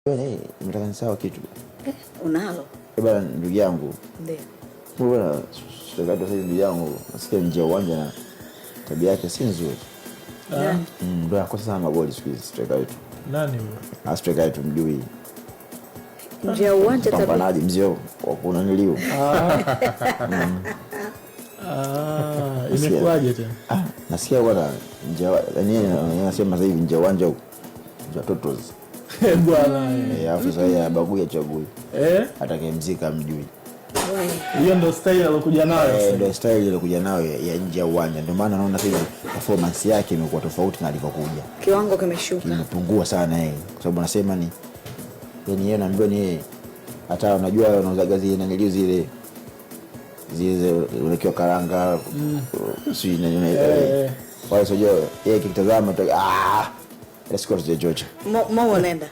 Wewe unataka nisawa kitu? Unalo? Bwana ndugu yangu. Ndio. Bwana sitakato sasa ndugu yangu, nasikia nje uwanja na tabia yake si nzuri. Nani? Ndio akosa sana magoli siku hizi striker wetu. Nani huyo? Striker wetu mjui. Nje ya uwanja tabia. Pambanaji mzee wa kunaniliwa. Imekuaje tena? Nasikia bwana nje yani anasema sasa hivi nje uwanja huko. Nje totos. Bwana. Afisa ya bagui achagui. Atakayemzika mjui. Hiyo ndio style alokuja nayo. Ndio style alokuja nayo ya nje ya uwanja. Ndio maana naona sasa performance yake imekuwa tofauti na alivyokuja. Kiwango kimeshuka. Kimepungua sana kwa sababu anasema ni yani yeye anaambiwa ni hata unajua unauza gazi na nilio zile unakiwa karanga si nini wale sio yeye kitazama let's go to the Georgia Mo unaenda.